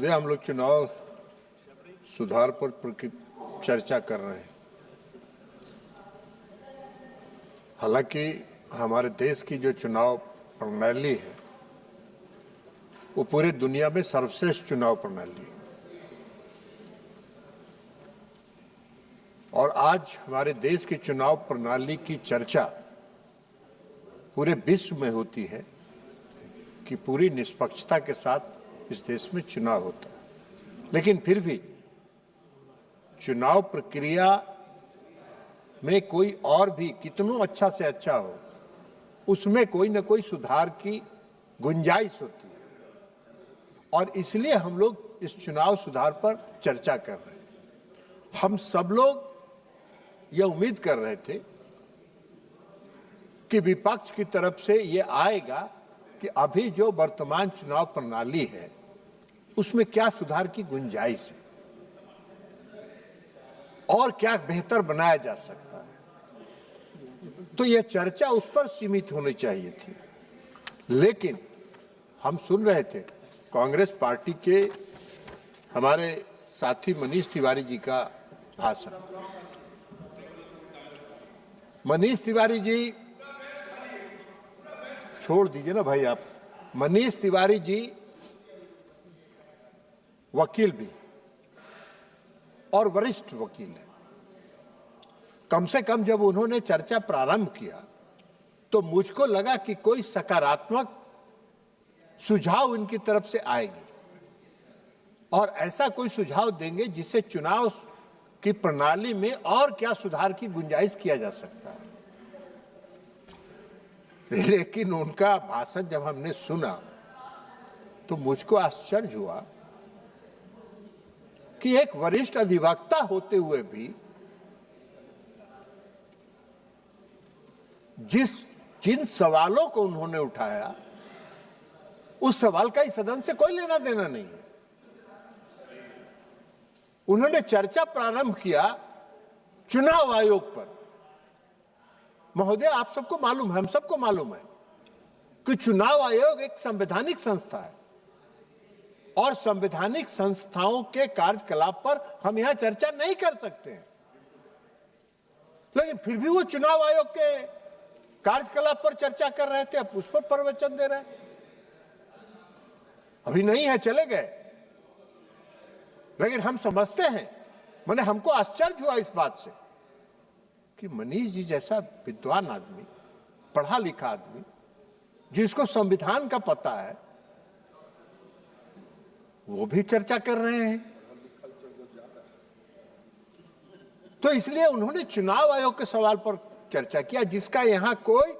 महोदय, हम लोग चुनाव सुधार पर चर्चा कर रहे हैं। हालांकि हमारे देश की जो चुनाव प्रणाली है वो पूरे दुनिया में सर्वश्रेष्ठ चुनाव प्रणाली है और आज हमारे देश की चुनाव प्रणाली की चर्चा पूरे विश्व में होती है कि पूरी निष्पक्षता के साथ इस देश में चुनाव होता है। लेकिन फिर भी चुनाव प्रक्रिया में कोई और भी कितना अच्छा से अच्छा हो, उसमें कोई न कोई सुधार की गुंजाइश होती है और इसलिए हम लोग इस चुनाव सुधार पर चर्चा कर रहे हैं। हम सब लोग यह उम्मीद कर रहे थे कि विपक्ष की तरफ से यह आएगा कि अभी जो वर्तमान चुनाव प्रणाली है उसमें क्या सुधार की गुंजाइश है और क्या बेहतर बनाया जा सकता है, तो यह चर्चा उस पर सीमित होनी चाहिए थी। लेकिन हम सुन रहे थे कांग्रेस पार्टी के हमारे साथी मनीष तिवारी जी का भाषण। मनीष तिवारी जी, छोड़ दीजिए ना भाई आप। मनीष तिवारी जी वकील भी और वरिष्ठ वकील है। कम से कम जब उन्होंने चर्चा प्रारंभ किया तो मुझको लगा कि कोई सकारात्मक सुझाव इनकी तरफ से आएगी और ऐसा कोई सुझाव देंगे जिससे चुनाव की प्रणाली में और क्या सुधार की गुंजाइश किया जा सकता है। लेकिन उनका भाषण जब हमने सुना तो मुझको आश्चर्य हुआ कि एक वरिष्ठ अधिवक्ता होते हुए भी जिन सवालों को उन्होंने उठाया उस सवाल का इस सदन से कोई लेना देना नहीं है। उन्होंने चर्चा प्रारंभ किया चुनाव आयोग पर। महोदय, आप सबको मालूम है, हम सबको मालूम है कि चुनाव आयोग एक संवैधानिक संस्था है और संवैधानिक संस्थाओं के कार्यकलाप पर हम यहां चर्चा नहीं कर सकते हैं। लेकिन फिर भी वो चुनाव आयोग के कार्यकलाप पर चर्चा कर रहे थे, अब उस पर प्रवचन दे रहे थे। अभी नहीं है, चले गए। लेकिन हम समझते हैं, मैंने हमको आश्चर्य हुआ इस बात से कि मनीष जी जैसा विद्वान आदमी, पढ़ा लिखा आदमी, जिसको संविधान का पता है, वो भी चर्चा कर रहे हैं। तो इसलिए उन्होंने चुनाव आयोग के सवाल पर चर्चा किया जिसका यहां कोई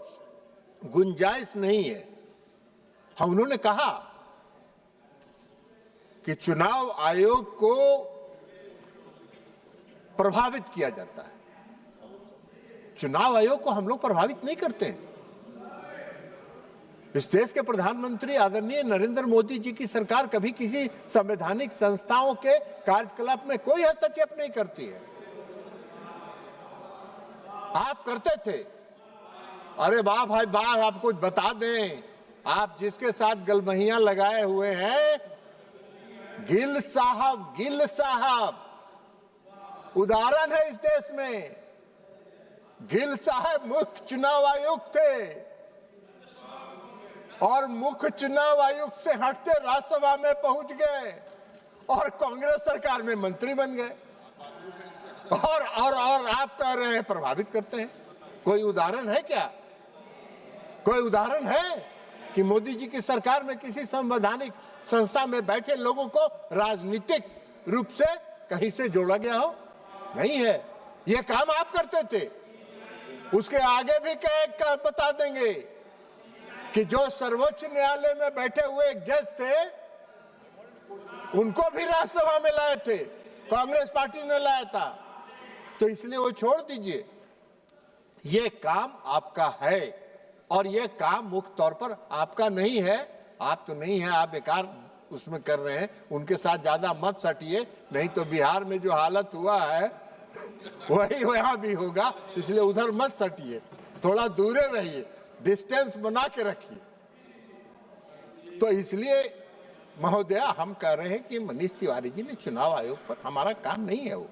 गुंजाइश नहीं है। हाँ, उन्होंने कहा कि चुनाव आयोग को प्रभावित किया जाता है। चुनाव आयोग को हम लोग प्रभावित नहीं करते हैं। इस देश के प्रधानमंत्री आदरणीय नरेंद्र मोदी जी की सरकार कभी किसी संवैधानिक संस्थाओं के कार्यकलाप में कोई हस्तक्षेप नहीं करती है। आप करते थे। अरे वाह भाई वाह, आप कुछ बता दें। आप जिसके साथ गलमहियां लगाए हुए हैं, गिल साहब उदाहरण है इस देश में। गिल साहब मुख्य चुनाव आयुक्त थे और मुख्य चुनाव आयुक्त से हटते राज्यसभा में पहुंच गए और कांग्रेस सरकार में मंत्री बन गए और आप कह रहे हैं प्रभावित करते हैं। कोई उदाहरण है क्या? कोई उदाहरण है कि मोदी जी की सरकार में किसी संवैधानिक संस्था में बैठे लोगों को राजनीतिक रूप से कहीं से जोड़ा गया हो? नहीं है। यह काम आप करते थे। उसके आगे भी क्या बता देंगे कि जो सर्वोच्च न्यायालय में बैठे हुए एक जज थे, उनको भी राज्यसभा में लाए थे, कांग्रेस पार्टी ने लाया था। तो इसलिए वो छोड़ दीजिए। ये काम आपका है और ये काम मुख्य तौर पर आपका नहीं है। आप तो नहीं है, आप बेकार उसमें कर रहे हैं। उनके साथ ज्यादा मत सटिए, नहीं तो बिहार में जो हालत हुआ है वही वहां भी होगा। तो इसलिए उधर मत सटिए, थोड़ा दूर रहिए, डिस्टेंस बना के रखिए। तो इसलिए महोदया, हम कह रहे हैं कि मनीष तिवारी जी ने चुनाव आयोग पर, हमारा काम नहीं है वो।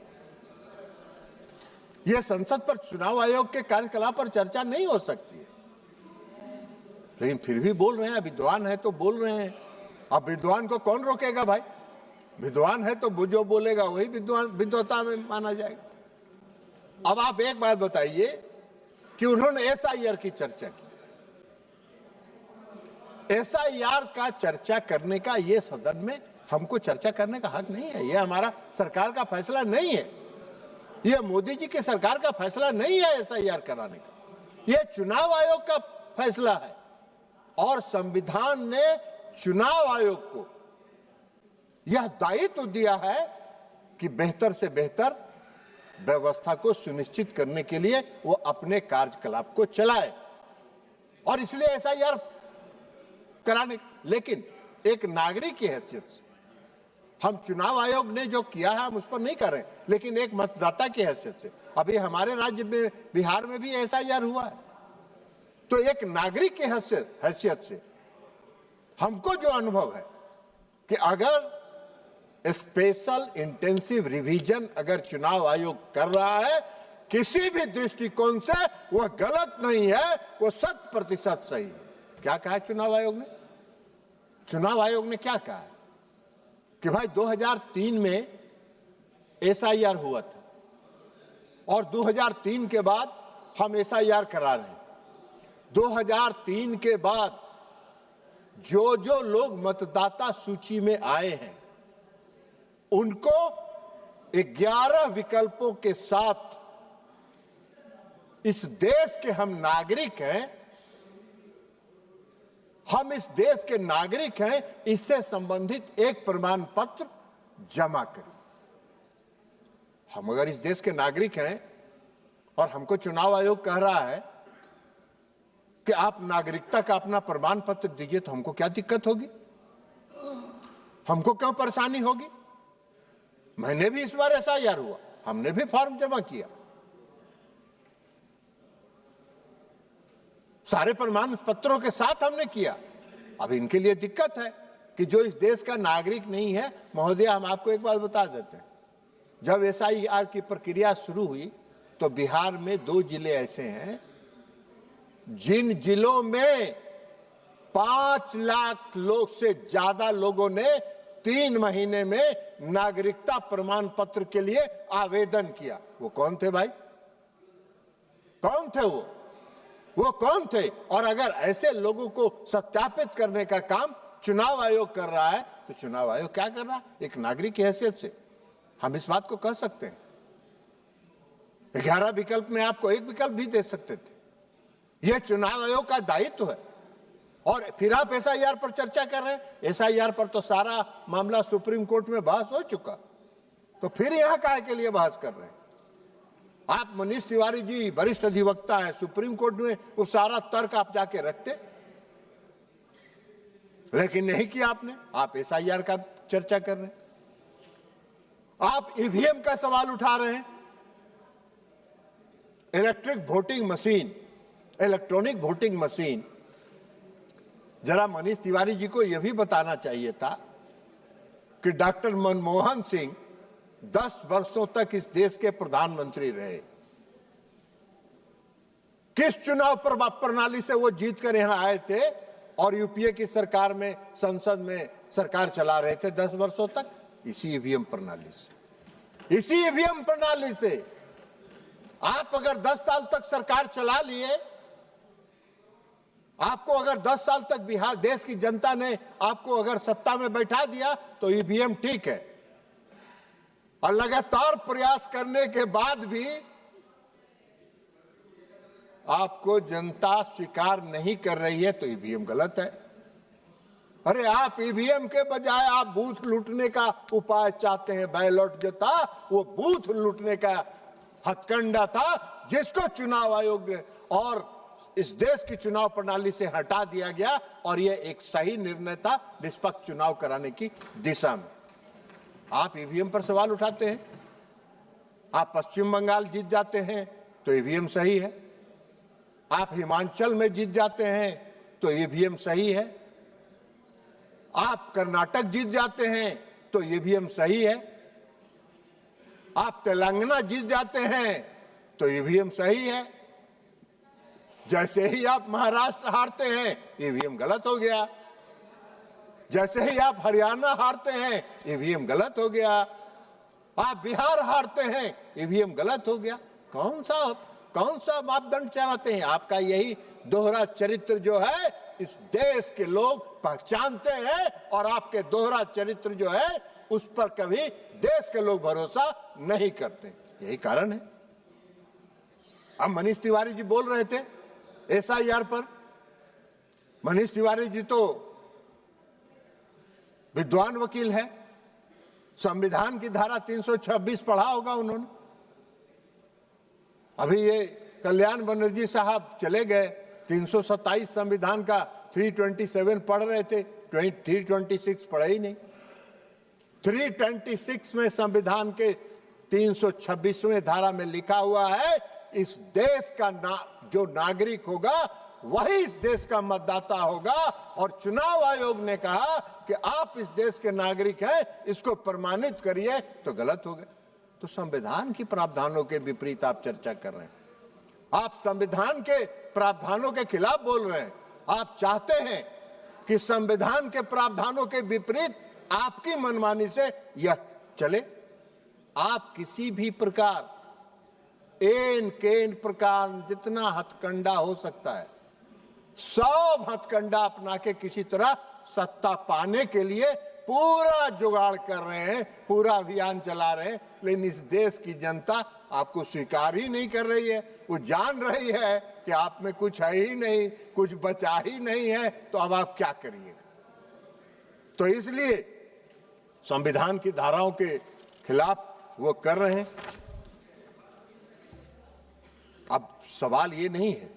यह संसद पर चुनाव आयोग के कार्यकलाप पर चर्चा नहीं हो सकती है, लेकिन फिर भी बोल रहे हैं। विद्वान है तो बोल रहे हैं। अब विद्वान को कौन रोकेगा भाई? विद्वान है तो जो बोलेगा वही विद्वता में माना जाएगा। अब आप एक बात बताइए कि उन्होंने एसआईआर की चर्चा की। एसआईआर का चर्चा करने का ये सदन में हमको चर्चा करने का हक नहीं है। ये हमारा सरकार का फैसला नहीं है, ये मोदी जी की सरकार का फैसला नहीं है एसआईआर कराने का, ये चुनाव आयोग का फैसला है। और संविधान ने चुनाव आयोग को यह दायित्व दिया है कि बेहतर से बेहतर व्यवस्था को सुनिश्चित करने के लिए वो अपने कार्यकलाप को चलाए, और इसलिए एसआईआर कराने। लेकिन एक नागरिक की हैसियत से हम चुनाव आयोग ने जो किया है हम उस पर नहीं कर रहे, लेकिन एक मतदाता की हैसियत से अभी हमारे राज्य में, बिहार में भी एसआईआर हुआ है, तो एक नागरिक की हैसियत से हमको जो अनुभव है कि अगर स्पेशल इंटेंसिव रिवीजन अगर चुनाव आयोग कर रहा है किसी भी दृष्टिकोण से, वह गलत नहीं है, वो 100% सही है। क्या कहा चुनाव आयोग ने? चुनाव आयोग ने क्या कहा कि भाई 2003 में एसआईआर हुआ था और 2003 के बाद हम एसआईआर करा रहे हैं। 2003 के बाद जो लोग मतदाता सूची में आए हैं उनको 11 विकल्पों के साथ, इस देश के हम नागरिक हैं, हम इस देश के नागरिक हैं, इससे संबंधित एक प्रमाण पत्र जमा करिए। हम अगर इस देश के नागरिक हैं और हमको चुनाव आयोग कह रहा है कि आप नागरिकता का अपना प्रमाण पत्र दीजिए, तो हमको क्या दिक्कत होगी? हमको क्यों परेशानी होगी? मैंने भी इस बार एसआईआर हुआ, हमने भी फॉर्म जमा किया, सारे प्रमाण पत्रों के साथ हमने किया। अब इनके लिए दिक्कत है कि जो इस देश का नागरिक नहीं है। महोदय, हम आपको एक बात बता देते हैं, जब एसआईआर की प्रक्रिया शुरू हुई तो बिहार में 2 जिले ऐसे हैं जिन जिलों में 5 लाख लोग से ज्यादा लोगों ने 3 महीने में नागरिकता प्रमाण पत्र के लिए आवेदन किया। वो कौन थे भाई? कौन थे वो कौन थे? और अगर ऐसे लोगों को सत्यापित करने का काम चुनाव आयोग कर रहा है तो चुनाव आयोग क्या कर रहा है? एक नागरिक की हैसियत से हम इस बात को कह सकते हैं। 11 विकल्प में आपको एक विकल्प भी दे सकते थे। यह चुनाव आयोग का दायित्व है। और फिर आप एसआईआर पर चर्चा कर रहे हैं। एसआईआर पर तो सारा मामला सुप्रीम कोर्ट में बहस हो चुका, तो फिर यहां काहे के लिए बहस कर रहे हैं? आप मनीष तिवारी जी वरिष्ठ अधिवक्ता है, सुप्रीम कोर्ट में वो सारा तर्क आप जाके रखते, लेकिन नहीं किया आपने। आप एसआईआर का चर्चा कर रहे हैं, आप ईवीएम का सवाल उठा रहे हैं। Electric voting machine, electronic voting machine, जरा मनीष तिवारी जी को यह भी बताना चाहिए था कि डॉक्टर मनमोहन सिंह 10 वर्षों तक इस देश के प्रधानमंत्री रहे। किस चुनाव प्रणाली से वो जीत कर यहां आए थे और यूपीए की सरकार में, संसद में सरकार चला रहे थे 10 वर्षों तक? इसी ईवीएम प्रणाली से, इसी ईवीएम प्रणाली से। आप अगर 10 साल तक सरकार चला लिए, आपको अगर 10 साल तक बिहार देश की जनता ने आपको अगर सत्ता में बैठा दिया तो ईवीएम ठीक है, और लगातार प्रयास करने के बाद भी आपको जनता स्वीकार नहीं कर रही है तो ईवीएम गलत है। अरे आप ईवीएम के बजाय आप बूथ लूटने का उपाय चाहते हैं। बैलेट जो था वो बूथ लूटने का हथकंडा था, जिसको चुनाव आयोग ने और इस देश की चुनाव प्रणाली से हटा दिया गया, और यह एक सही निर्णय था निष्पक्ष चुनाव कराने की दिशा में। आप ईवीएम पर सवाल उठाते हैं। आप पश्चिम बंगाल जीत जाते हैं तो ईवीएम सही है, आप हिमाचल में जीत जाते हैं तो ईवीएम सही है, आप कर्नाटक जीत जाते हैं तो ईवीएम सही है, आप तेलंगाना जीत जाते हैं तो ईवीएम सही है, जैसे ही आप महाराष्ट्र हारते हैं ईवीएम गलत हो गया, जैसे ही आप हरियाणा हारते हैं ईवीएम गलत हो गया, आप बिहार हारते हैं ईवीएम गलत हो गया। कौन सा मापदंड चलाते हैं? आपका यही दोहरा चरित्र जो है इस देश के लोग पहचानते हैं, और आपके दोहरा चरित्र जो है उस पर कभी देश के लोग भरोसा नहीं करते। यही कारण है। अब मनीष तिवारी जी बोल रहे थे एसआईआर पर। मनीष तिवारी जी तो विद्वान वकील है, संविधान की धारा 326 पढ़ा होगा उन्होंने। अभी ये कल्याण बनर्जी साहब चले गए, 327 संविधान का 327 पढ़ रहे थे, 326 पढ़े ही नहीं। 326 में संविधान के 326वें धारा में लिखा हुआ है इस देश का जो नागरिक होगा वही इस देश का मतदाता होगा, और चुनाव आयोग ने कहा कि आप इस देश के नागरिक हैं, इसको प्रमाणित करिए, तो गलत हो गए। तो संविधान की प्रावधानों के विपरीत आप चर्चा कर रहे हैं, आप संविधान के प्रावधानों के खिलाफ बोल रहे हैं। आप चाहते हैं कि संविधान के प्रावधानों के विपरीत आपकी मनमानी से यह चले। आप किसी भी प्रकार एन केन प्रकार जितना हथकंडा हो सकता है सब हथकंडा अपना के किसी तरह सत्ता पाने के लिए पूरा जुगाड़ कर रहे हैं, पूरा अभियान चला रहे हैं, लेकिन इस देश की जनता आपको स्वीकार ही नहीं कर रही है। वो जान रही है कि आप में कुछ है ही नहीं, कुछ बचा ही नहीं है, तो अब आप क्या करिएगा। तो इसलिए संविधान की धाराओं के खिलाफ वो कर रहे हैं। अब सवाल ये नहीं है,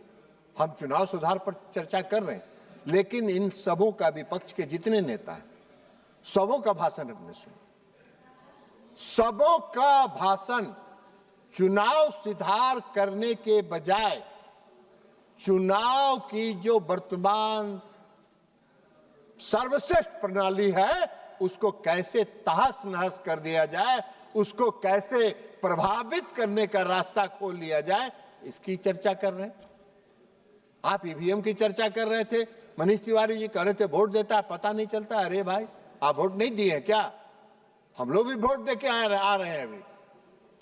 हम चुनाव सुधार पर चर्चा कर रहे हैं, लेकिन इन सबों का विपक्ष के जितने नेता हैं सबों का भाषण हमने सुना। सबों का भाषण चुनाव सुधार करने के बजाय चुनाव की जो वर्तमान सर्वश्रेष्ठ प्रणाली है उसको कैसे तहस नहस कर दिया जाए, उसको कैसे प्रभावित करने का रास्ता खोल लिया जाए, इसकी चर्चा कर रहे हैं। आप ईवीएम की चर्चा कर रहे थे, मनीष तिवारी जी कह रहे थे वोट देता है पता नहीं चलता। अरे भाई, आप वोट नहीं दिए क्या? हम लोग भी वोट दे के आ रहे हैं। अभी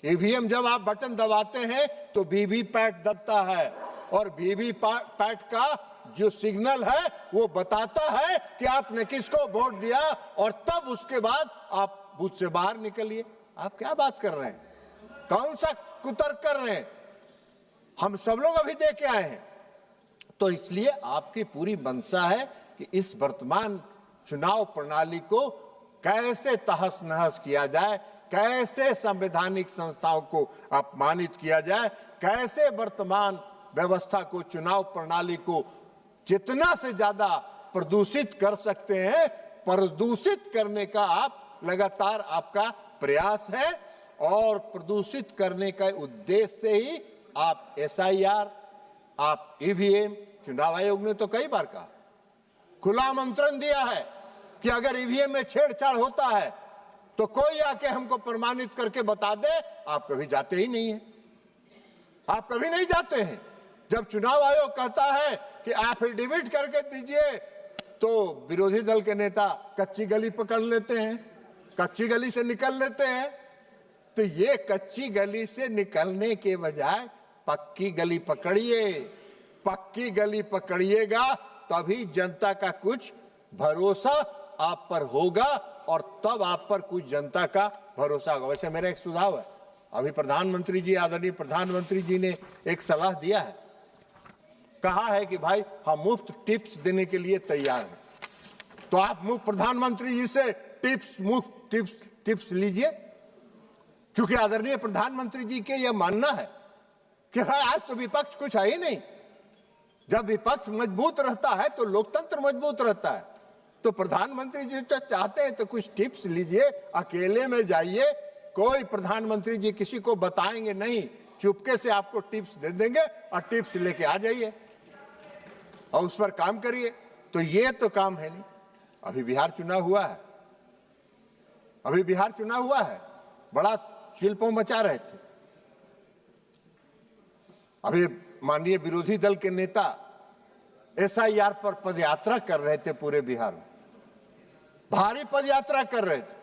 ईवीएम जब आप बटन दबाते हैं तो वीवीपैट दबता है, और वीवीपैट का जो सिग्नल है वो बताता है कि आपने किसको वोट दिया, और तब उसके बाद आप बूथ से बाहर निकलिए। आप क्या बात कर रहे हैं? कौन सा कुतर्क कर रहे हैं? हम सब लोग अभी दे के आए हैं। तो इसलिए आपकी पूरी मंशा है कि इस वर्तमान चुनाव प्रणाली को कैसे तहस नहस किया जाए, कैसे संवैधानिक संस्थाओं को अपमानित किया जाए, कैसे वर्तमान व्यवस्था को, चुनाव प्रणाली को जितना से ज्यादा प्रदूषित कर सकते हैं, प्रदूषित करने का आप लगातार आपका प्रयास है, और प्रदूषित करने का उद्देश्य से ही आप एसआईआर, आप ईवीएम, चुनाव आयोग ने तो कई बार कहा, खुला आमंत्रण दिया है कि अगर ईवीएम में छेड़छाड़ होता है तो कोई आके हमको प्रमाणित करके बता दे। आप कभी जाते ही नहीं है, आप कभी नहीं जाते हैं। जब चुनाव आयोग कहता है कि एफिडेविट करके दीजिए, तो विरोधी दल के नेता कच्ची गली पकड़ लेते हैं, कच्ची गली से निकल लेते हैं। तो ये कच्ची गली से निकलने के बजाय पक्की गली पकड़िए। पक्की गली पकड़िएगा तभी जनता का कुछ भरोसा आप पर होगा, और तब आप पर कुछ जनता का भरोसा होगा। वैसे मेरा एक सुझाव है, अभी प्रधानमंत्री जी, आदरणीय प्रधानमंत्री जी ने एक सलाह दिया है, कहा है कि भाई हम मुफ्त टिप्स देने के लिए तैयार हैं। तो आप मुफ्त प्रधानमंत्री जी से मुफ्त टिप्स लीजिए, क्योंकि आदरणीय प्रधानमंत्री जी के यह मानना है कि भाई आज तो विपक्ष कुछ है ही नहीं। जब विपक्ष मजबूत रहता है तो लोकतंत्र मजबूत रहता है। तो प्रधानमंत्री जी तो चाहते हैं तो कुछ टिप्स लीजिए, अकेले में जाइए, कोई प्रधानमंत्री जी किसी को बताएंगे नहीं, चुपके से आपको टिप्स दे देंगे और टिप्स लेके आ जाइए और उस पर काम करिए। तो ये तो काम है नहीं। अभी बिहार चुनाव हुआ है, अभी बिहार चुनाव हुआ है, बड़ा चिल्पों मचा रहे थे। अभी माननीय विरोधी दल के नेता एसआईआर पर पदयात्रा कर रहे थे, पूरे बिहार में भारी पदयात्रा कर रहे थे,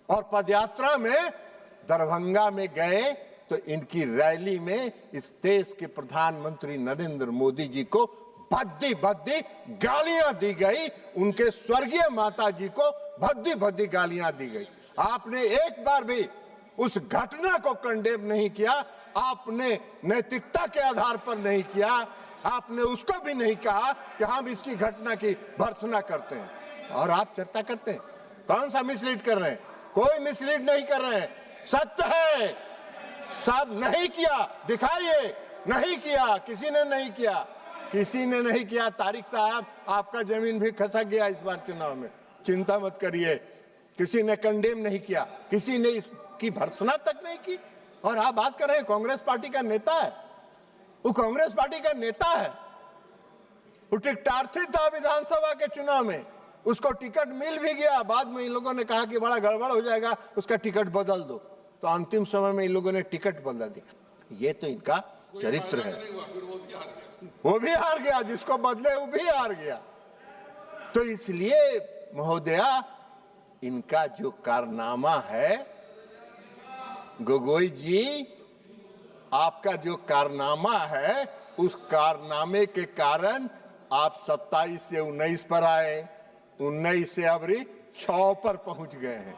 और पदयात्रा में दरभंगा में गए तो इनकी रैली में इस देश के प्रधानमंत्री नरेंद्र मोदी जी को भद्दी भद्दी गालियां दी गई, उनके स्वर्गीय माता जी को भद्दी भद्दी गालियां दी गई। आपने एक बार भी उस घटना को कंडेम नहीं किया, आपने नैतिकता के आधार पर नहीं किया, आपने उसको भी नहीं कहा कि हम इसकी घटना की भर्त्सना करते हैं, और आप चर्चा करते हैं। कौन सा मिसलीड कर रहे हैं? कोई मिसलीड नहीं कर रहे हैं, सत्य है, सब नहीं किया, दिखाइए, नहीं किया, किसी ने नहीं किया, किसी ने नहीं किया। तारिक साहब, आपका जमीन भी खसक गया इस बार चुनाव में, चिंता मत करिए, किसी ने कंडेम नहीं किया, किसी ने इसकी भर्त्सना तक नहीं की। और आप बात कर रहे हैं कांग्रेस पार्टी का नेता है, वो कांग्रेस पार्टी का नेता है, वो टिकटार्थी था विधानसभा के चुनाव में, उसको टिकट मिल भी गया, बाद में इन लोगों ने कहा कि बड़ा गड़बड़ हो जाएगा, उसका टिकट बदल दो, तो अंतिम समय में इन लोगों ने टिकट बदल दिया। ये तो इनका चरित्र है। वो भी हार गया, जिसको बदले वो भी हार गया। तो इसलिए महोदया, इनका जो कारनामा है, गोगोई जी, आपका जो कारनामा है, उस कारनामे के कारण आप 27 से 19 पर आए, 19 से अबरी 6 पर पहुंच गए हैं,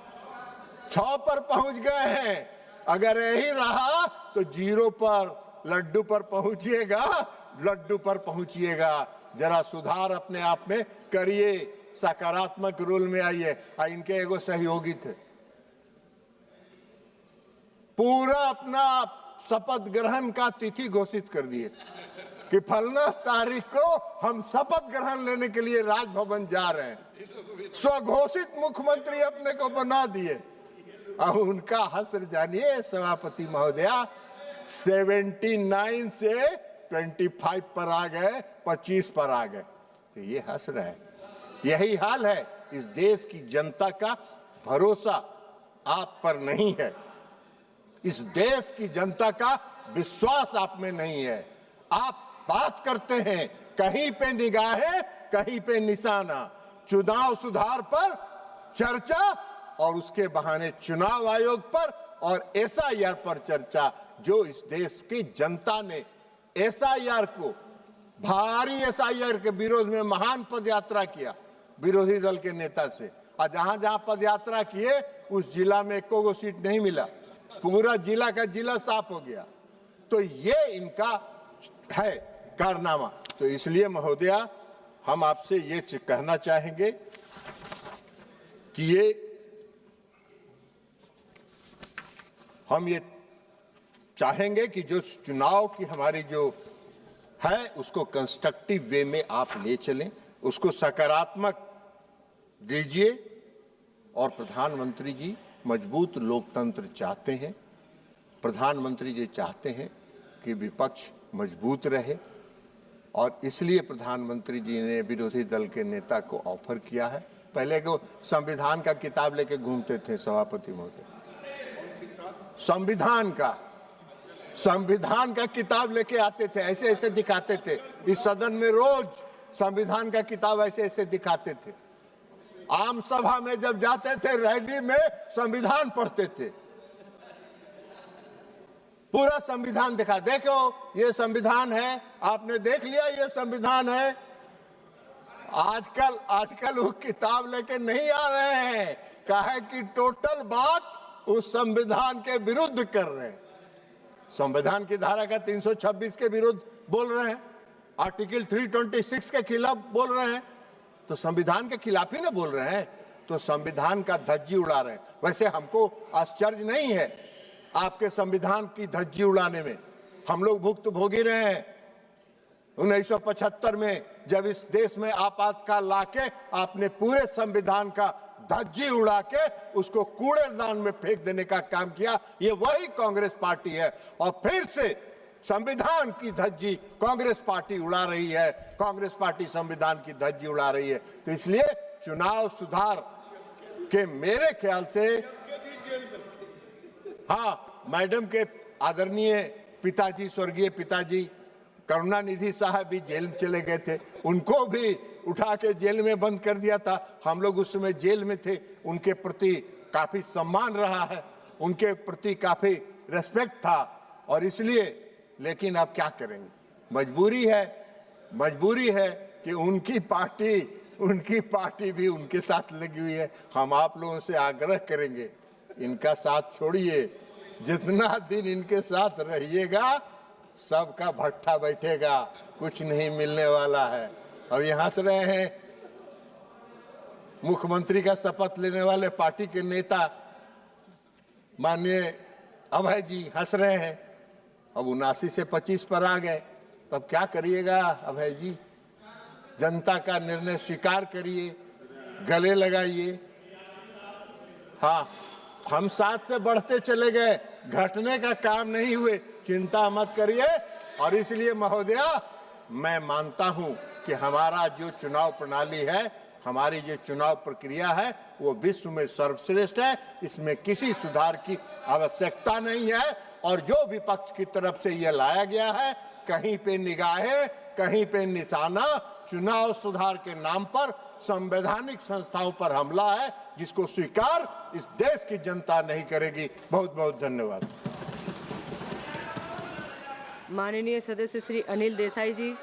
6 पर पहुंच गए हैं। अगर यही रहा तो 0 पर, लड्डू पर पहुंचिएगा, लड्डू पर पहुंचिएगा। जरा सुधार अपने आप में करिए, सकारात्मक रोल में आइए। इनके एगो सहयोगी थे, पूरा अपना शपथ ग्रहण का तिथि घोषित कर दिए कि फलना तारीख को हम शपथ ग्रहण लेने के लिए राजभवन जा रहे हैं। स्वघोषित मुख्यमंत्री अपने को बना दिए। अब उनका हश्र जानिए सभापति महोदया, 79 से 25 पर आ गए, 25 पर आ गए। तो ये हश्र है, यही हाल है। इस देश की जनता का भरोसा आप पर नहीं है, इस देश की जनता का विश्वास आप में नहीं है। आप बात करते हैं, कहीं पे निगाहें, कहीं पे निशाना, चुनाव सुधार पर चर्चा, और उसके बहाने चुनाव आयोग पर और एसआईआर पर चर्चा। जो इस देश की जनता ने एसआईआर को, भारी एसआईआर के विरोध में महान पदयात्रा किया विरोधी दल के नेता से, और जहां जहां पदयात्रा किए उस जिला में एको गो सीट नहीं मिला, पूरा जिला का जिला साफ हो गया। तो ये इनका है कारनामा। तो इसलिए महोदया, हम आपसे ये कहना चाहेंगे कि हम ये चाहेंगे कि जो चुनाव की हमारी जो है उसको कंस्ट्रक्टिव वे में आप ले चलें, उसको सकारात्मक दीजिए। और प्रधानमंत्री जी मजबूत लोकतंत्र चाहते हैं, प्रधानमंत्री जी चाहते हैं कि विपक्ष मजबूत रहे, और इसलिए प्रधानमंत्री जी ने विरोधी दल के नेता को ऑफर किया है। पहले को संविधान का किताब लेके घूमते थे सभापति महोदय, संविधान का किताब लेके आते थे, ऐसे ऐसे दिखाते थे इस सदन में, रोज संविधान का किताब ऐसे ऐसे दिखाते थे। आम सभा में जब जाते थे, रैली में संविधान पढ़ते थे, पूरा संविधान दिखा, देखो ये संविधान है, आपने देख लिया ये संविधान है। आजकल वो किताब लेके नहीं आ रहे हैं, कहे कि टोटल बात उस संविधान के विरुद्ध कर रहे हैं, संविधान की धारा का 326 के विरुद्ध बोल रहे हैं, आर्टिकल 326 के खिलाफ बोल रहे हैं, तो संविधान के खिलाफ ही ना बोल रहे हैं, तो संविधान का धज्जी उड़ा रहे हैं। वैसे हमको आश्चर्य नहीं है आपके संविधान की धज्जी उड़ाने में, हम लोग भुक्तभोगी रहे हैं। 1975 में जब इस देश में आपातकाल लाके आपने पूरे संविधान का धज्जी उड़ा के उसको कूड़ेदान में फेंक देने का काम किया, ये वही कांग्रेस पार्टी है। और फिर से संविधान की धज्जी कांग्रेस पार्टी उड़ा रही है, कांग्रेस पार्टी संविधान की धज्जी उड़ा रही है। तो इसलिए चुनाव सुधार के मेरे ख्याल से, हाँ, मैडम के आदरणीय पिताजी, स्वर्गीय पिताजी करुणानिधि साहब भी जेल में चले गए थे, उनको भी उठा के जेल में बंद कर दिया था। हम लोग उस समय जेल में थे, उनके प्रति काफी सम्मान रहा है, उनके प्रति काफी रेस्पेक्ट था, और इसलिए, लेकिन अब क्या करेंगे, मजबूरी है कि उनकी पार्टी भी उनके साथ लगी हुई है। हम आप लोगों से आग्रह करेंगे, इनका साथ छोड़िए, जितना दिन इनके साथ रहिएगा सबका भट्ठा बैठेगा, कुछ नहीं मिलने वाला है। अब ये हंस रहे हैं, मुख्यमंत्री का शपथ लेने वाले पार्टी के नेता माननीय अभय जी हंस रहे हैं, अब 79 से 25 पर आ गए, तब क्या करिएगा अभय जी? जनता का निर्णय स्वीकार करिए, गले लगाइए। हाँ, हम 7 से बढ़ते चले गए, घटने का काम नहीं हुए, चिंता मत करिए। और इसलिए महोदया, मैं मानता हूं कि हमारा जो चुनाव प्रणाली है, हमारी जो चुनाव प्रक्रिया है, वो विश्व में सर्वश्रेष्ठ है, इसमें किसी सुधार की आवश्यकता नहीं है। और जो विपक्ष की तरफ से यह लाया गया है, कहीं पे निगाहें, कहीं पे निशाना, चुनाव सुधार के नाम पर संवैधानिक संस्थाओं पर हमला है, जिसको स्वीकार इस देश की जनता नहीं करेगी। बहुत बहुत धन्यवाद। माननीय सदस्य श्री अनिल देसाई जी।